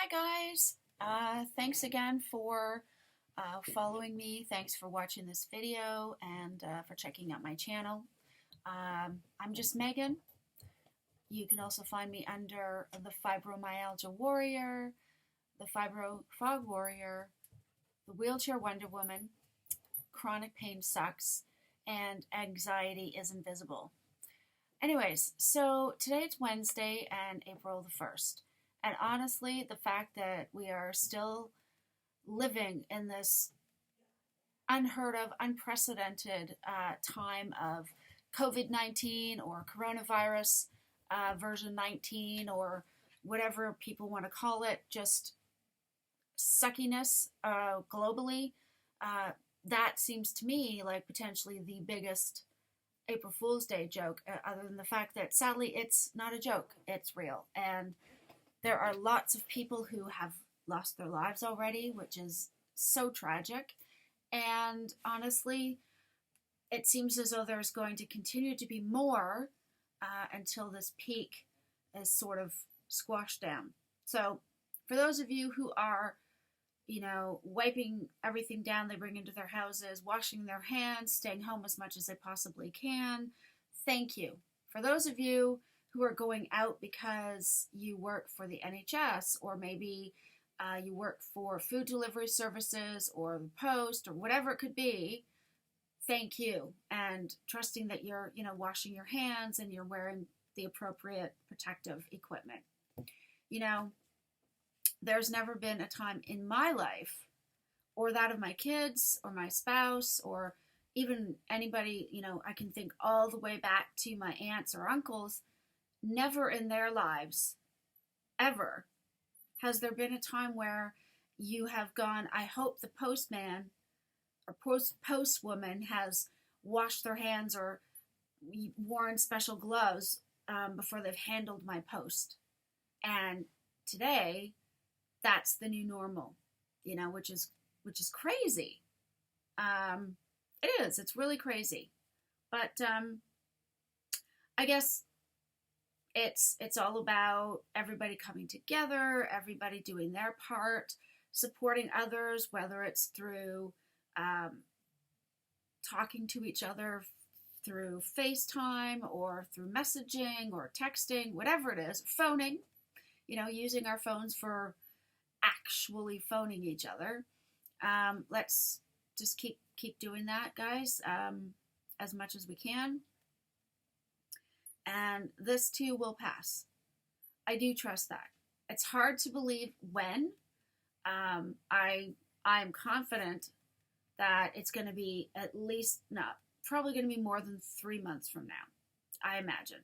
Hi guys, thanks again for following me. Thanks for watching this video and for checking out my channel. I'm just Megan. You can also find me under the Fibromyalgia Warrior, the Fibro Fog Warrior, the Wheelchair Wonder Woman, Chronic Pain Sucks, and Anxiety is Invisible. Anyways, so today it's Wednesday and April the 1st. And honestly, the fact that we are still living in this unheard of, unprecedented time of COVID-19 or coronavirus version 19 or whatever people want to call it, just suckiness globally, that seems to me like potentially the biggest April Fool's Day joke, other than the fact that sadly it's not a joke, it's real. And there are lots of people who have lost their lives already, which is so tragic. And honestly, it seems as though there's going to continue to be more until this peak is sort of squashed down. So for those of you who are, wiping everything down they bring into their houses, washing their hands, staying home as much as they possibly can, thank you. For those of you who are going out because you work for the NHS, or maybe you work for food delivery services or the post or whatever it could be, thank you. And trusting that you're, washing your hands and you're wearing the appropriate protective equipment. There's never been a time in my life, or that of my kids or my spouse, or even anybody, I can think all the way back to my aunts or uncles. Never in their lives, ever, has there been a time where you have gone, I hope the postman or postwoman has washed their hands or worn special gloves before they've handled my post. And today, that's the new normal, which is crazy. It is. It's really crazy. But I guess it's all about everybody coming together, everybody doing their part, supporting others, whether it's through talking to each other through FaceTime or through messaging or texting, whatever it is, phoning, using our phones for actually phoning each other. Let's just keep doing that, guys, as much as we can. And this too will pass. I do trust that. It's hard to believe when. I'm confident that it's going to be at least, probably going to be more than 3 months from now, I imagine.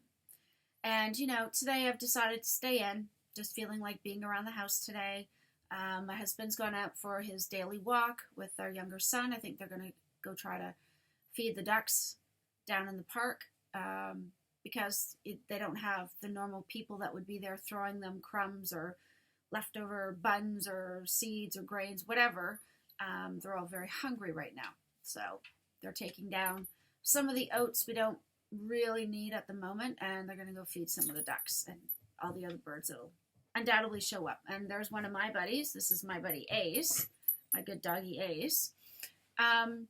And, today I've decided to stay in, just feeling like being around the house today. My husband's gone out for his daily walk with our younger son. I think they're going to go try to feed the ducks down in the park. Because they don't have the normal people that would be there throwing them crumbs or leftover buns or seeds or grains, whatever. They're all very hungry right now. So they're taking down some of the oats we don't really need at the moment, and they're going to go feed some of the ducks and all the other birds that will undoubtedly show up. And there's one of my buddies. This is my buddy Ace, my good doggy Ace. And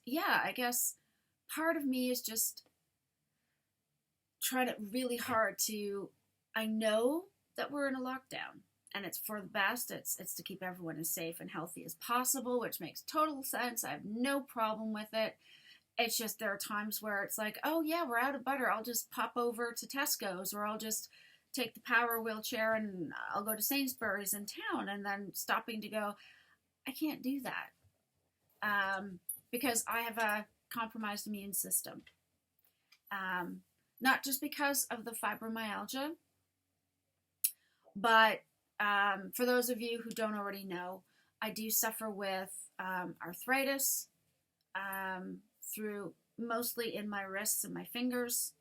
yeah, I guess part of me is just trying it really hard I know that we're in a lockdown and it's for the best. It's to keep everyone as safe and healthy as possible, which makes total sense. I have no problem with it. It's just there are times where it's like, oh yeah, we're out of butter. I'll just pop over to Tesco's, or I'll just take the power wheelchair and I'll go to Sainsbury's in town, and then stopping to go, I can't do that because I have a compromised immune system. Not just because of the fibromyalgia, but for those of you who don't already know, I do suffer with arthritis through mostly in my wrists and my fingers.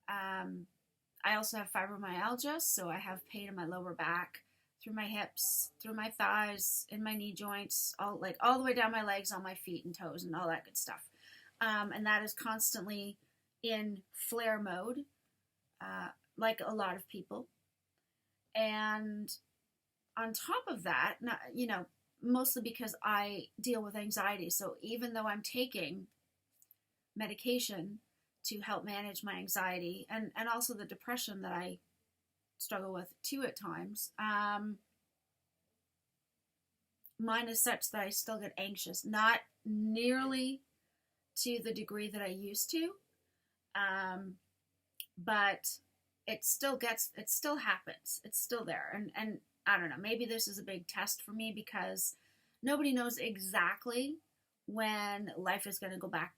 I also have fibromyalgia, so I have pain in my lower back, through my hips, through my thighs, in my knee joints, all the way down my legs, on my feet and toes, and all that good stuff. And that is constantly in flare mode, like a lot of people. And on top of that, not, mostly because I deal with anxiety. So even though I'm taking medication to help manage my anxiety and also the depression that I struggle with too at times, mine is such that I still get anxious, not nearly to the degree that I used to, but it still happens. It's still there. And I don't know, maybe this is a big test for me because nobody knows exactly when life is going to go back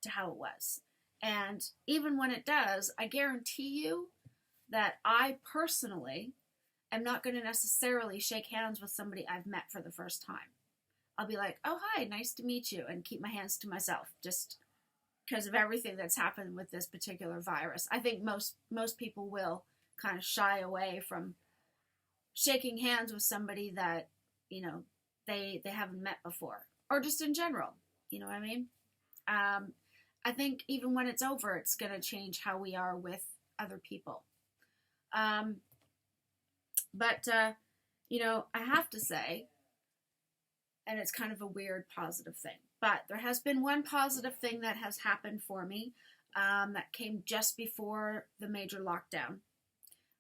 to how it was. And even when it does, I guarantee you that I personally am not going to necessarily shake hands with somebody I've met for the first time. I'll be like, oh, hi, nice to meet you, and keep my hands to myself just because of everything that's happened with this particular virus. I think most people will kind of shy away from shaking hands with somebody that, they haven't met before, or just in general, you know what I mean? I think even when it's over, it's going to change how we are with other people. But I have to say, and it's kind of a weird positive thing, but there has been one positive thing that has happened for me that came just before the major lockdown,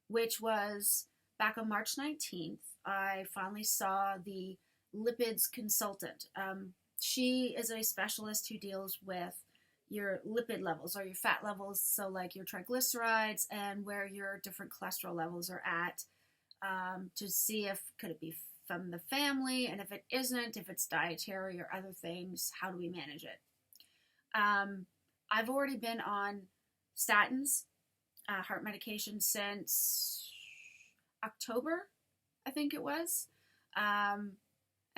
which was back on March 19th. I finally saw the lipids consultant. She is a specialist who deals with your lipid levels or your fat levels, so like your triglycerides and where your different cholesterol levels are at, to see if could it be from the family, and if it isn't, if it's dietary or other things, how do we manage it? I've already been on statins, heart medication, since October, I think it was, and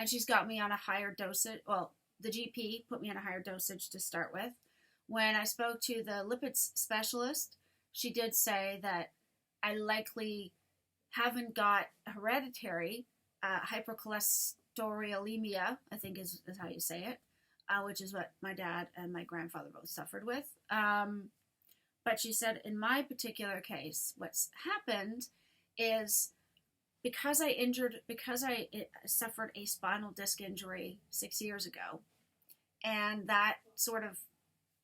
she's got me on a higher dosage. Well, the GP put me on a higher dosage to start with. When I spoke to the lipids specialist, she did say that I likely haven't got hereditary hypercholesterolemia, I think is how you say it, which is what my dad and my grandfather both suffered with. But she said in my particular case, what's happened is because I suffered a spinal disc injury 6 years ago, and that sort of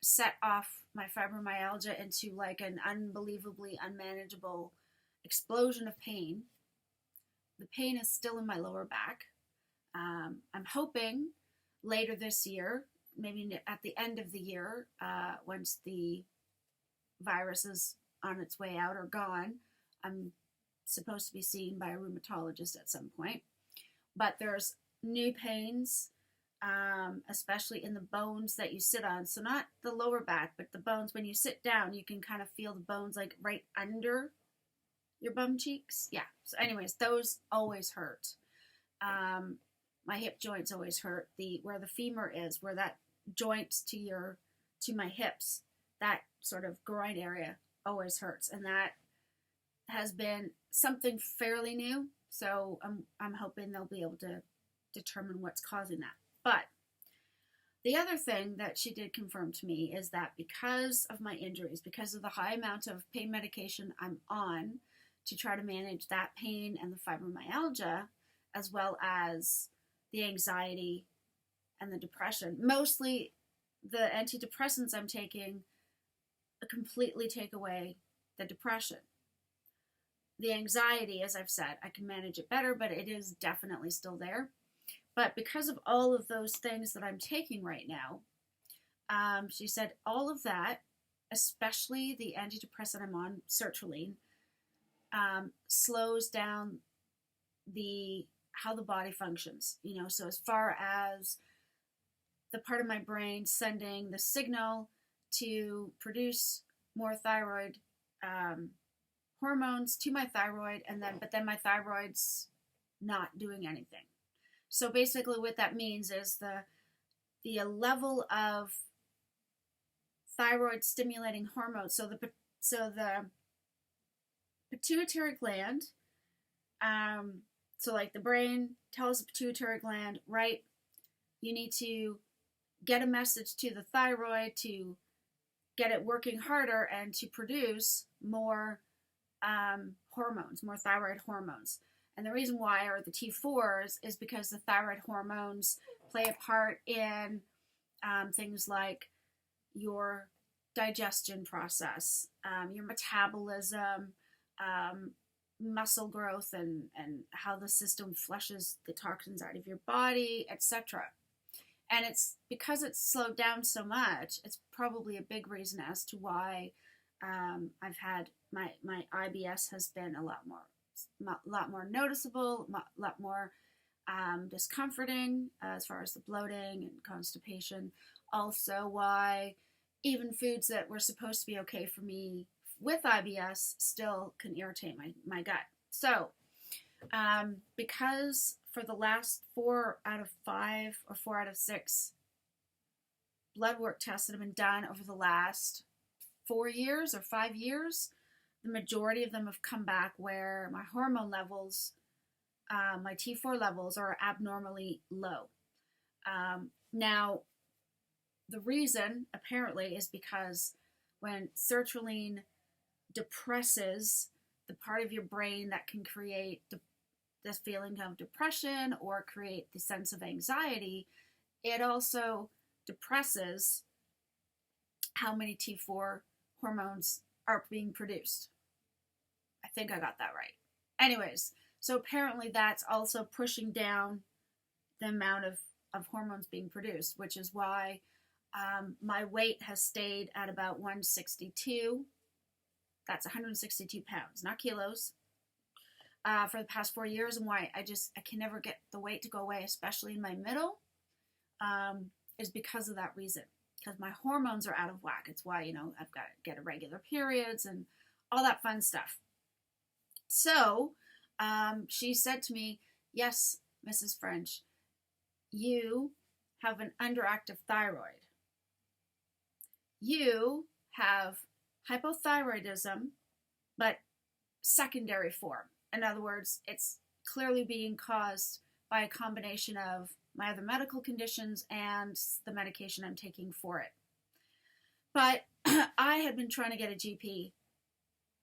set off my fibromyalgia into like an unbelievably unmanageable explosion of pain. The pain is still in my lower back. I'm hoping later this year, maybe at the end of the year, once the virus is on its way out or gone, I'm supposed to be seen by a rheumatologist at some point. But there's new pains, especially in the bones that you sit on. So not the lower back, but the bones. When you sit down, you can kind of feel the bones like right under your bum cheeks. Yeah. So anyways, those always hurt. My hip joints always hurt. Where the femur is, where that joint to my hips, that sort of groin area always hurts. And that has been something fairly new. So I'm hoping they'll be able to determine what's causing that. But the other thing that she did confirm to me is that because of my injuries, because of the high amount of pain medication I'm on to try to manage that pain and the fibromyalgia, as well as the anxiety and the depression, mostly the antidepressants I'm taking completely take away the depression. The anxiety, as I've said, I can manage it better, but it is definitely still there. But because of all of those things that I'm taking right now, she said all of that, especially the antidepressant I'm on, sertraline, slows down how the body functions. So as far as the part of my brain sending the signal to produce more thyroid hormones to my thyroid, but then my thyroid's not doing anything. So basically what that means is the level of thyroid stimulating hormones. So the pituitary gland, so like the brain tells the pituitary gland, right, you need to get a message to the thyroid to get it working harder and to produce more hormones, more thyroid hormones. And the reason why are the T4s is because the thyroid hormones play a part in things like your digestion process, your metabolism, muscle growth, and how the system flushes the toxins out of your body, etc. And it's because it's slowed down so much, it's probably a big reason as to why I've had my IBS has been a lot more noticeable, a lot more discomforting as far as the bloating and constipation. Also, why even foods that were supposed to be okay for me with IBS still can irritate my gut. So, because for the last 4 out of 5 or 4 out of 6 blood work tests that have been done over the last 4 years or 5 years, the majority of them have come back where my hormone levels, my T4 levels, are abnormally low. Now, the reason apparently is because when sertraline depresses the part of your brain that can create this feeling of depression or create the sense of anxiety, it also depresses how many T4 hormones are being produced. I think I got that right. Anyways, so apparently that's also pushing down the amount of hormones being produced, which is why my weight has stayed at about 162. That's 162 pounds, not kilos, for the past 4 years, and why I can never get the weight to go away, especially in my middle, is because of that reason. Because my hormones are out of whack. It's why, I've got to get irregular periods and all that fun stuff. So, she said to me, yes, Mrs. French, you have an underactive thyroid. You have hypothyroidism, but secondary form. In other words, it's clearly being caused by a combination of my other medical conditions and the medication I'm taking for it. But I had been trying to get a GP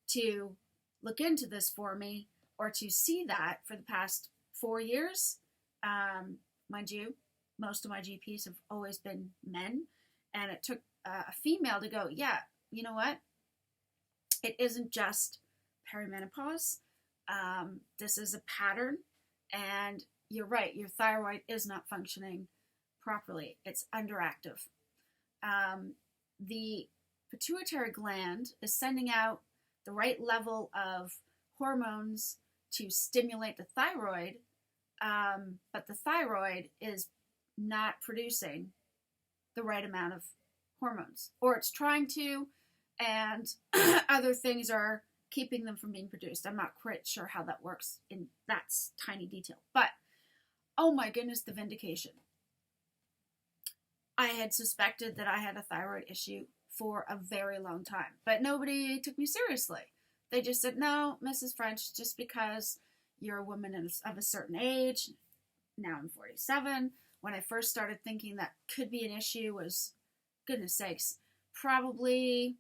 to look into this for me, or to see that, for the past 4 years. Mind you, most of my GPs have always been men, and it took a female to go, yeah, you know what? It isn't just perimenopause. This is a pattern, and you're right, your thyroid is not functioning properly. It's underactive. The pituitary gland is sending out the right level of hormones to stimulate the thyroid, but the thyroid is not producing the right amount of hormones, or it's trying to, and other things are keeping them from being produced. I'm not quite sure how that works in that tiny detail, but oh my goodness, the vindication. I had suspected that I had a thyroid issue for a very long time, but nobody took me seriously. They just said, no, Mrs. French, just because you're a woman of a certain age, now I'm 47, when I first started thinking that could be an issue was, goodness sakes, probably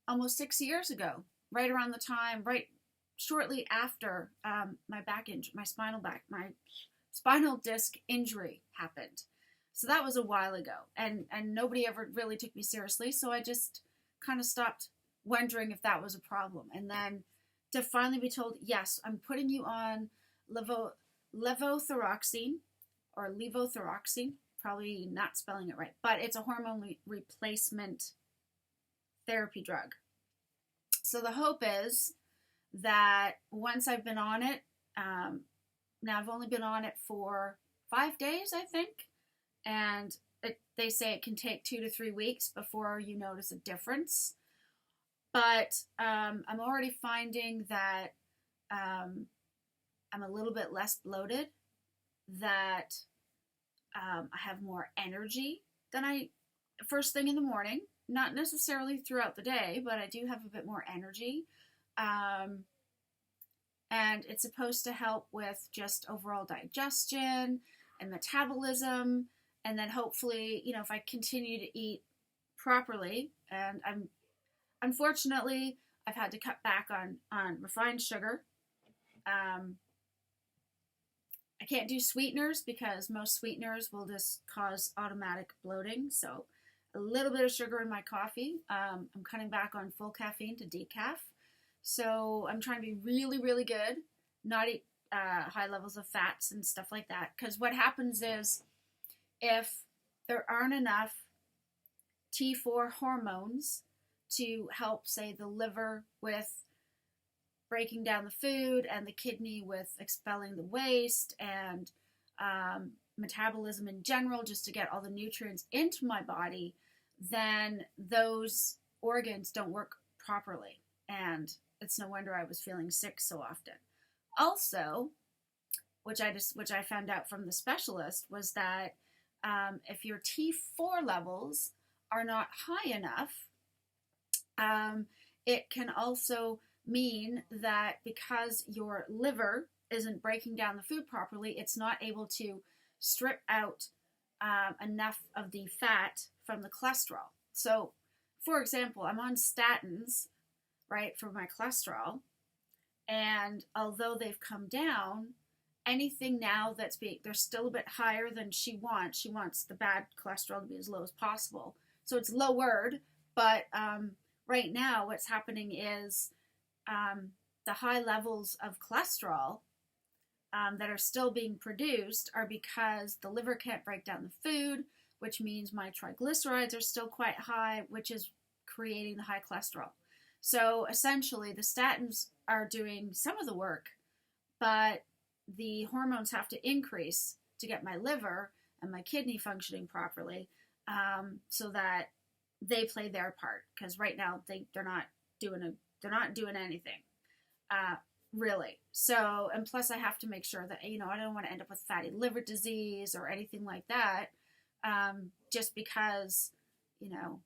almost 6 years ago, right around the time, right shortly after my spinal disc injury happened. So that was a while ago, and nobody ever really took me seriously, so I just kind of stopped wondering if that was a problem. And then to finally be told, yes, I'm putting you on levothyroxine, or levothyroxine, probably not spelling it right, but it's a hormone replacement therapy drug. So the hope is that once I've been on it, now I've only been on it for 5 days, I think, and they say it can take 2 to 3 weeks before you notice a difference. But I'm already finding that I'm a little bit less bloated, that I have more energy than first thing in the morning. Not necessarily throughout the day, but I do have a bit more energy. And it's supposed to help with just overall digestion and metabolism. And then hopefully, if I continue to eat properly, and unfortunately, I've had to cut back on refined sugar. I can't do sweeteners because most sweeteners will just cause automatic bloating. So a little bit of sugar in my coffee. I'm cutting back on full caffeine to decaf. So I'm trying to be really, really good, not eat high levels of fats and stuff like that. Because what happens is if there aren't enough T4 hormones to help, say, the liver with breaking down the food and the kidney with expelling the waste and metabolism in general, just to get all the nutrients into my body, then those organs don't work properly. And it's no wonder I was feeling sick so often. Also, which I found out from the specialist, was that if your T4 levels are not high enough, it can also mean that because your liver isn't breaking down the food properly, it's not able to strip out enough of the fat from the cholesterol. So, for example, I'm on statins, right, for my cholesterol, and although they've come down, anything now they're still a bit higher than she wants the bad cholesterol to be as low as possible. So it's lowered, but right now what's happening is the high levels of cholesterol that are still being produced are because the liver can't break down the food, which means my triglycerides are still quite high, which is creating the high cholesterol. So essentially, the statins are doing some of the work, but the hormones have to increase to get my liver and my kidney functioning properly, so that they play their part. Because right now they're not doing anything, really. So, and plus I have to make sure that, I don't want to end up with fatty liver disease or anything like that, just because, I'm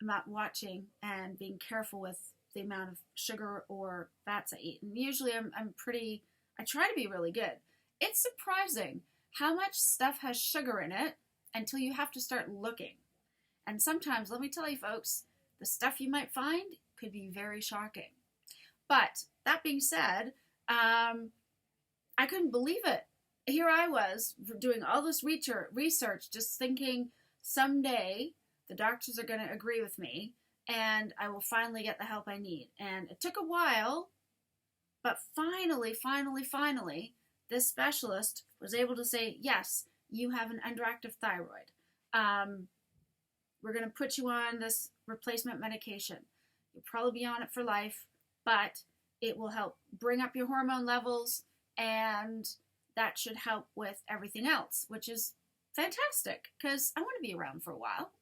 not watching and being careful with the amount of sugar or fats I eat. And usually I try to be really good. It's surprising how much stuff has sugar in it until you have to start looking. And sometimes, let me tell you folks, the stuff you might find could be very shocking. But that being said, I couldn't believe it. Here I was doing all this research, just thinking someday the doctors are going to agree with me and I will finally get the help I need. And it took a while, but finally, this specialist was able to say, yes, you have an underactive thyroid. We're going to put you on this replacement medication. You'll probably be on it for life, but it will help bring up your hormone levels, and that should help with everything else, which is fantastic because I want to be around for a while,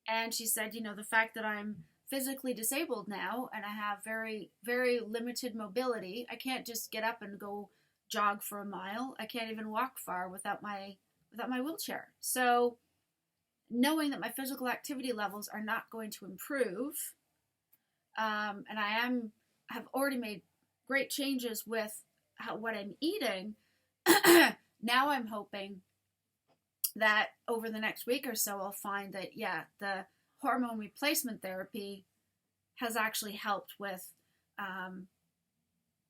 And she said, the fact that I'm physically disabled now and I have very, very limited mobility, I can't just get up and go jog for a mile. I can't even walk far without my wheelchair. So knowing that my physical activity levels are not going to improve, and I have already made great changes with what I'm eating, now I'm hoping that over the next week or so, I'll find that, the hormone replacement therapy has actually helped with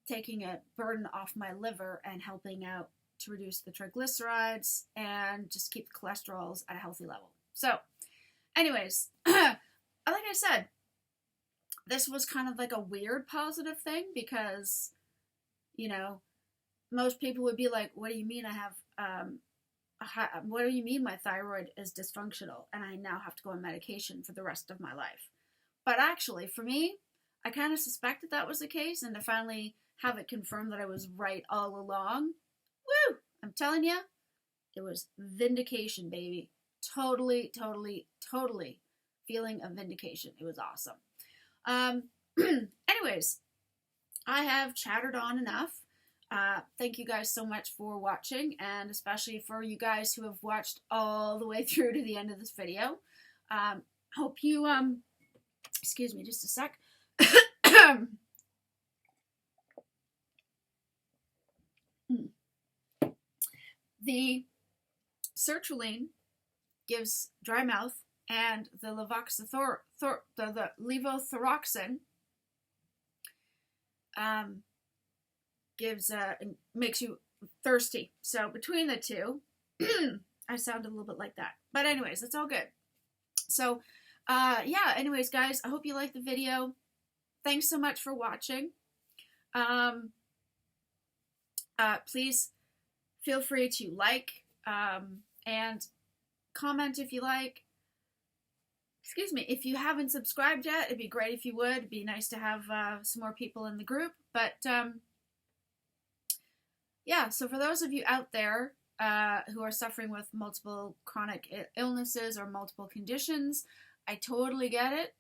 taking a burden off my liver and helping out to reduce the triglycerides and just keep the cholesterols at a healthy level. So, anyways, like I said, this was kind of like a weird positive thing because, most people would be like, what do you mean I have, what do you mean my thyroid is dysfunctional and I now have to go on medication for the rest of my life? But actually, for me, I kind of suspected that was the case, and to finally have it confirmed that I was right all along, woo! I'm telling you, it was vindication, baby. Totally feeling of vindication. It was awesome. Anyways, I have chattered on enough. Thank you guys so much for watching, and especially for you guys who have watched all the way through to the end of this video. Hope you, excuse me just a sec. The sertraline gives dry mouth And the levothyroxine makes you thirsty. So between the two, I sound a little bit like that. But anyways, it's all good. So yeah, anyways, guys, I hope you liked the video. Thanks so much for watching. Please feel free to like and comment if you like. Excuse me, if you haven't subscribed yet, it'd be great if you would. It'd be nice to have some more people in the group. But yeah, so for those of you out there who are suffering with multiple chronic illnesses or multiple conditions, I totally get it.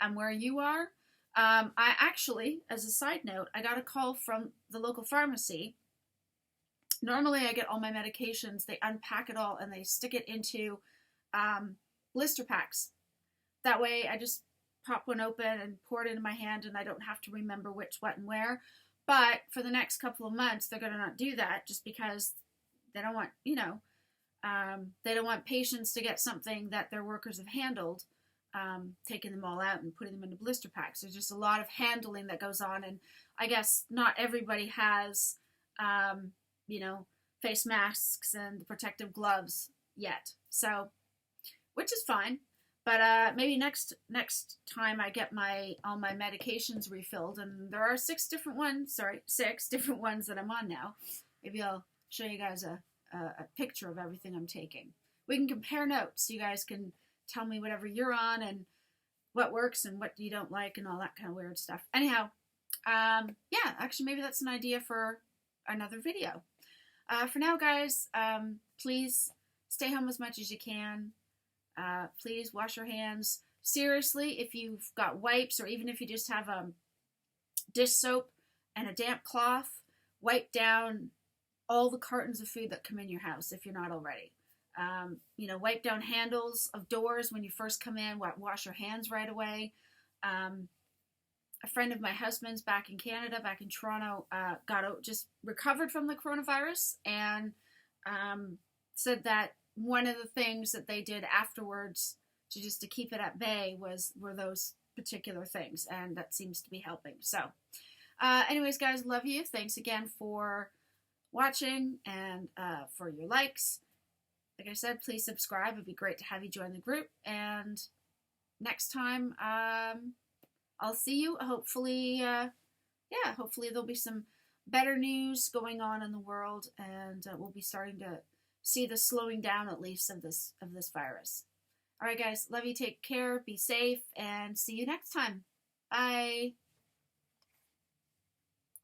I'm where you are. I actually, as a side note, I got a call from the local pharmacy. Normally I get all my medications, they unpack it all and they stick it into blister packs. That way I just pop one open and pour it into my hand and I don't have to remember which, what, and where. But for the next couple of months, they're going to not do that just because they don't want, you know, they don't want patients to get something that their workers have handled, taking them all out and putting them into blister packs. There's just a lot of handling that goes on, and I guess not everybody has, you know, face masks and protective gloves yet. So, which is fine. But maybe next time I get all my medications refilled, and there are 6 different ones that I'm on now. Maybe I'll show you guys a picture of everything I'm taking. We can compare notes so you guys can tell me whatever you're on and what works and what you don't like and all that kind of weird stuff. Anyhow, yeah, actually maybe that's an idea for another video. For now, guys, please stay home as much as you can. Please wash your hands. Seriously, if you've got wipes or even if you just have dish soap and a damp cloth, wipe down all the cartons of food that come in your house if you're not already. You know, wipe down handles of doors when you first come in. Wash your hands right away. A friend of my husband's back in Canada, back in Toronto, just recovered from the coronavirus and said that one of the things that they did afterwards to keep it at bay were those particular things, and that seems to be helping. So anyways, guys, love you. Thanks again for watching and for your likes. Like I said, please subscribe. It'd be great to have you join the group. And next time, I'll see you. Hopefully, yeah, hopefully there'll be some better news going on in the world, and we'll be starting to see the slowing down, at least, of this virus. All right, guys, love you. Take care. Be safe, and see you next time. Bye.